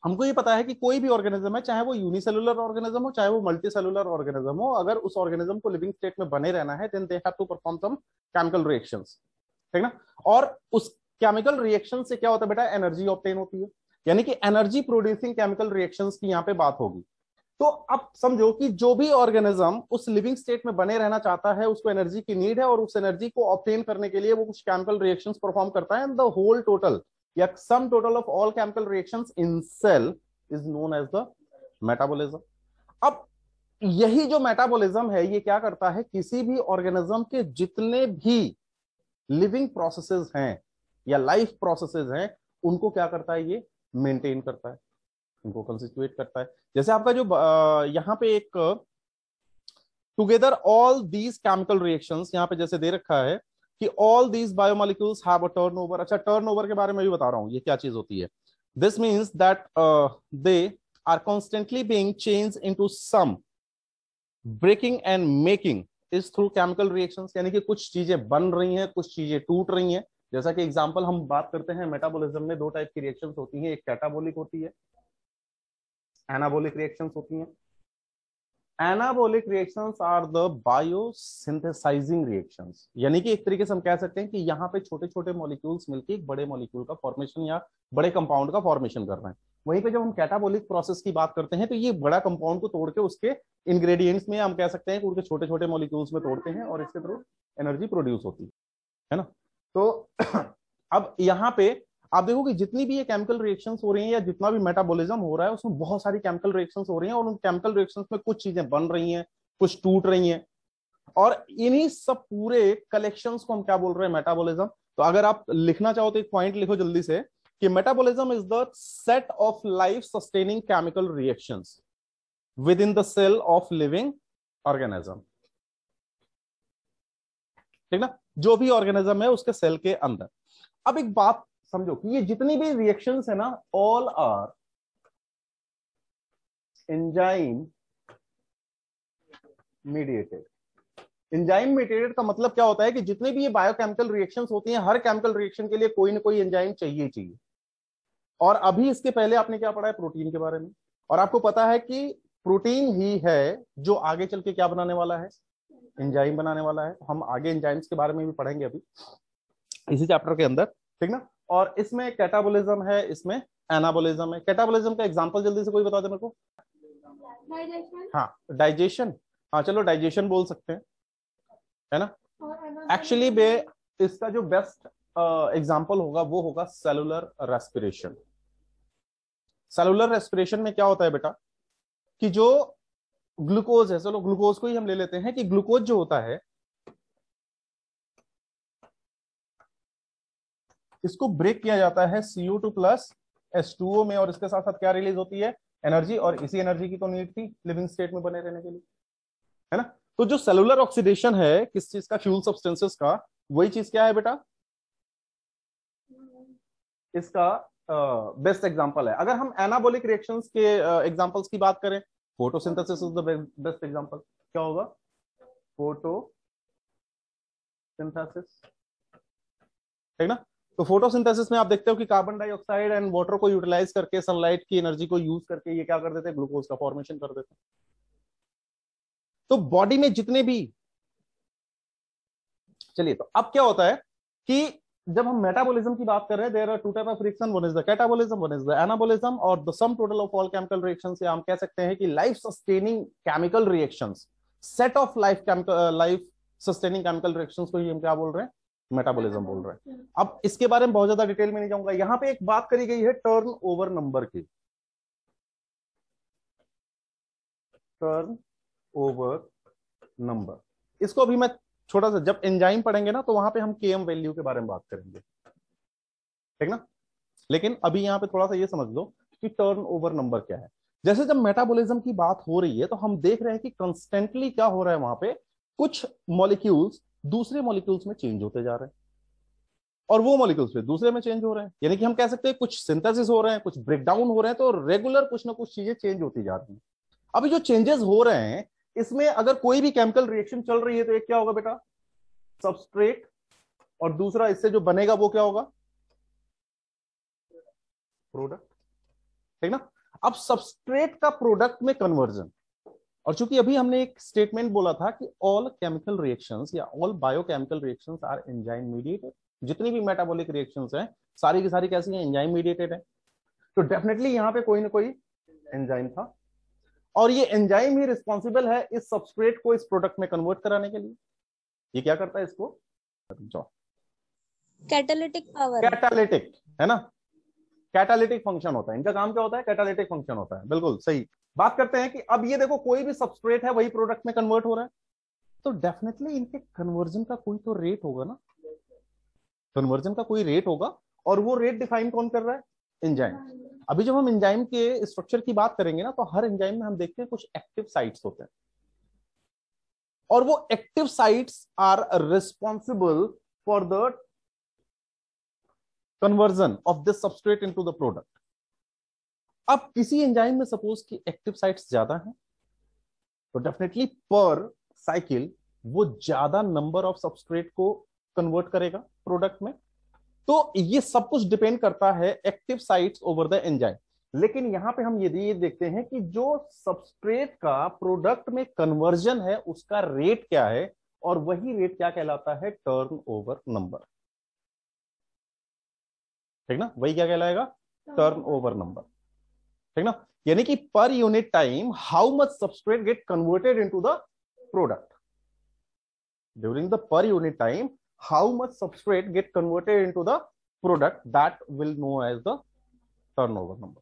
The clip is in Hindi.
हमको ये पता है कि कोई भी ऑर्गेनिज्म है, चाहे वो यूनिसेलुलर ऑर्गेनिज्म हो चाहे वो मल्टी सेलुलर ऑर्गेनिज्म हो, अगर उस ऑर्गेनिज्म को लिविंग स्टेट में बने रहना है then they have to perform some chemical reactions, ठीक ना। और उस केमिकल रिएक्शन से क्या होता है बेटा, एनर्जी ऑब्टेन होती है, यानी कि एनर्जी प्रोड्यूसिंग केमिकल रिएक्शंस की यहाँ पे बात होगी। तो अब समझो कि जो भी ऑर्गेनिज्म उस लिविंग स्टेट में बने रहना चाहता है उसको एनर्जी की नीड है, और उस एनर्जी को ऑब्टेन करने के लिए वो कुछ केमिकल रिएक्शंस परफॉर्म करता है, एंड द होल टोटल या sum total of all chemical reactions in cell is known as the metabolism. अब यही जो मेटाबॉलिज्म है ये क्या करता है, किसी भी ऑर्गेनिज्म के जितने भी लिविंग प्रोसेसेस हैं या लाइफ प्रोसेसेस हैं उनको क्या करता है, ये मेंटेन करता है, उनको कंस्टिट्यूट करता है। जैसे आपका जो यहाँ पे एक together all these chemical reactions यहाँ पे जैसे दे रखा है कि all these biomolecules have a turnover. अच्छा, टर्नओवर के बारे में भी बता रहा हूं, ये क्या चीज होती है। This means that they are constantly being change into some breaking and making is through chemical reactions, यानी कि कुछ चीजें बन रही हैं, कुछ चीजें टूट रही हैं। जैसा कि एग्जांपल हम बात करते हैं, मेटाबॉलिज्म में दो टाइप की रिएक्शंस होती हैं, एक कैटाबोलिक होती है, एनाबोलिक रिएक्शंस होती हैं। Anabolic reactions are the biosynthesising reactions, यानी कि एक तरीके से हम कह सकते हैं कि यहाँ पे छोटे छोटे मॉलिक्यूल्स मिलकर एक बड़े मॉलिक्यूल का फॉर्मेशन या बड़े कंपाउंड का फॉर्मेशन कर रहे हैं। वहीं पे जब हम कैटाबोलिक प्रोसेस की बात करते हैं तो ये बड़ा कंपाउंड को तोड़ के उसके इंग्रेडिएंट्स में हम कह सकते हैं कि उनके छोटे छोटे मॉलिक्यूल्स में तोड़ते हैं और इसके थ्रू एनर्जी प्रोड्यूस होती है ना। तो अब यहाँ पे आप देखो कि जितनी भी ये केमिकल रिएक्शंस हो रही हैं या जितना भी मेटाबॉलिज्म हो रहा है उसमें बहुत सारी केमिकल रिएक्शंस हो रही हैं, और उन केमिकल रिएक्शंस में कुछ चीजें बन रही हैं, कुछ टूट रही हैं, और इन्हीं सब पूरे कलेक्शंस को हम क्या बोल रहे हैं, मेटाबॉलिज्म। तो अगर आप लिखना चाहो तो एक पॉइंट लिखो जल्दी से कि metabolism is the set of life sustaining chemical reactions within the cell of living organism, ठीक ना, जो भी ऑर्गेनिज्म है उसके सेल के अंदर। अब एक बात समझो कि ये जितनी भी रिएक्शंस है ना, all are enzyme mediated. Enzyme mediated का मतलब क्या होता है कि जितने भी ये बायोकेमिकल रिएक्शंस होती हैं, हर केमिकल रिएक्शन के लिए कोई ना कोई एंजाइम चाहिए चाहिए। और अभी इसके पहले आपने क्या पढ़ा है, प्रोटीन के बारे में, और आपको पता है कि प्रोटीन ही है जो आगे चल के क्या बनाने वाला है, एंजाइम बनाने वाला है। हम आगे एंजाइम्स के बारे में भी पढ़ेंगे अभी इसी चैप्टर के अंदर, ठीक ना। और इसमें कैटाबोलिज्म है, इसमें एनाबोलिज्म है। कैटाबोलिज्म का एग्जांपल जल्दी से कोई बता दे मेरे को। डाइजेशन। हाँ, डाइजेशन। हाँ चलो डाइजेशन बोल सकते हैं, है ना। एक्चुअली बे इसका जो बेस्ट एग्जांपल होगा वो होगा सेलुलर रेस्पिरेशन। सेलुलर रेस्पिरेशन में क्या होता है बेटा कि जो ग्लूकोज है, चलो ग्लूकोज को ही हम ले लेते हैं कि ग्लूकोज जो होता है इसको ब्रेक किया जाता है CO2 प्लस H2O में, और इसके साथ साथ क्या रिलीज होती है, एनर्जी। और इसी एनर्जी की तो नीड थी लिविंग स्टेट में बने रहने के लिए, है ना। तो जो सेलुलर ऑक्सीडेशन है किस चीज का, फ्यूल सब्सटेंसेस का, वही चीज क्या है बेटा, इसका बेस्ट एग्जांपल है। अगर हम एनाबॉलिक रिएक्शंस के एग्जांपल्स की बात करें, photosynthesis is the best example. क्या होगा, फोटोसिंथेसिस, ठीक ना। तो फोटोसिंथेसिस में आप देखते हो कि कार्बन डाइऑक्साइड एंड वाटर को यूटिलाइज करके, सनलाइट की एनर्जी को यूज करके ये क्या कर देते हैं, ग्लूकोज का फॉर्मेशन कर देते हैं। तो बॉडी में जितने भी, चलिए तो अब क्या होता है कि जब हम मेटाबॉलिज्म की बात कर रहे हैं, there are two type of reaction, one is the catabolism, one is the anabolism, और the sum total of all chemical reactions, या हम कह सकते हैं कि life sustaining chemical reactions, set of life sustaining chemical reactions को ही हम क्या बोल रहे हैं, मेटाबॉलिज्म बोल रहे हैं। अब इसके बारे में बहुत ज्यादा डिटेल में नहीं जाऊंगा, यहां पे एक बात करी गई है टर्न ओवर नंबर की। टर्न ओवर नंबर, इसको अभी मैं छोटा सा, जब एंजाइम पढ़ेंगे ना तो वहां पे हम केएम वैल्यू के बारे में बात करेंगे, ठीक ना। लेकिन अभी यहां पे थोड़ा सा ये समझ लो कि टर्न ओवर नंबर क्या है। जैसे जब मेटाबॉलिज्म की बात हो रही है तो हम देख रहे हैं कि कंस्टेंटली क्या हो रहा है, वहां पे कुछ मॉलिक्यूल्स दूसरे मॉलिक्यूल्स में चेंज होते जा रहे हैं, और वो मॉलिक्यूल्स फिर दूसरे में चेंज हो रहे हैं, यानी कि हम कह सकते हैं कुछ सिंथेसिस हो रहे हैं, कुछ ब्रेकडाउन हो रहे हैं, तो रेगुलर कुछ ना कुछ चीजें चेंज होती जा रही हैं। अभी जो चेंजेस हो रहे हैं इसमें अगर कोई भी केमिकल रिएक्शन चल रही है तो एक क्या होगा बेटा, सबस्ट्रेट, और दूसरा इससे जो बनेगा वो क्या होगा, प्रोडक्ट, ठीक ना। अब सबस्ट्रेट का प्रोडक्ट में कन्वर्जन, और चूंकि अभी हमने एक स्टेटमेंट बोला था कि ऑल केमिकल रिएक्शंस या all biochemical reactions are enzyme mediated, जितनी भी मेटाबॉलिक रिएक्शंस हैं सारी की सारी कैसी हैं, एंजाइम मीडिएटेड है। तो डेफिनेटली यहां पे कोई ना कोई एंजाइम था, और ये एंजाइम ही रिस्पॉन्सिबल है इस सबस्ट्रेट को इस प्रोडक्ट में कन्वर्ट कराने के लिए। ये क्या करता है इसको, कैटालिटिक पावर, कैटालिटिक, है ना, कैटालिटिक फंक्शन होता है इनका। काम क्या होता है, कैटालिटिक फंक्शन होता है, बिल्कुल सही बात करते हैं। कि अब ये देखो कोई भी सबस्ट्रेट है वही प्रोडक्ट में कन्वर्ट हो रहा है, तो डेफिनेटली इनके कन्वर्जन का कोई तो रेट होगा ना, कन्वर्जन का कोई रेट होगा, और वो रेट डिफाइन कौन कर रहा है, एंजाइम। अभी जब हम एंजाइम के स्ट्रक्चर की बात करेंगे ना, तो हर एंजाइम में हम देखते हैं कुछ एक्टिव साइट्स होते हैं, और वो active sites are responsible for the conversion of this substrate into the product. अब किसी एंजाइम में सपोज कि एक्टिव साइट्स ज्यादा हैं, तो डेफिनेटली पर साइकिल वो ज्यादा नंबर ऑफ सबस्ट्रेट को कन्वर्ट करेगा प्रोडक्ट में। तो ये सब कुछ डिपेंड करता है active sites over the enzyme. लेकिन यहां पे हम ये देखते हैं कि जो सबस्ट्रेट का प्रोडक्ट में कन्वर्जन है उसका रेट क्या है, और वही रेट क्या कहलाता है, टर्नओवर नंबर। ठीक ना, वही क्या कहलाएगा, टर्नओवर नंबर। ठीक ना, यानी कि per unit time how much substrate get converted into the product during the per unit time, how much substrate get converted into the product, that will know as the turnover number.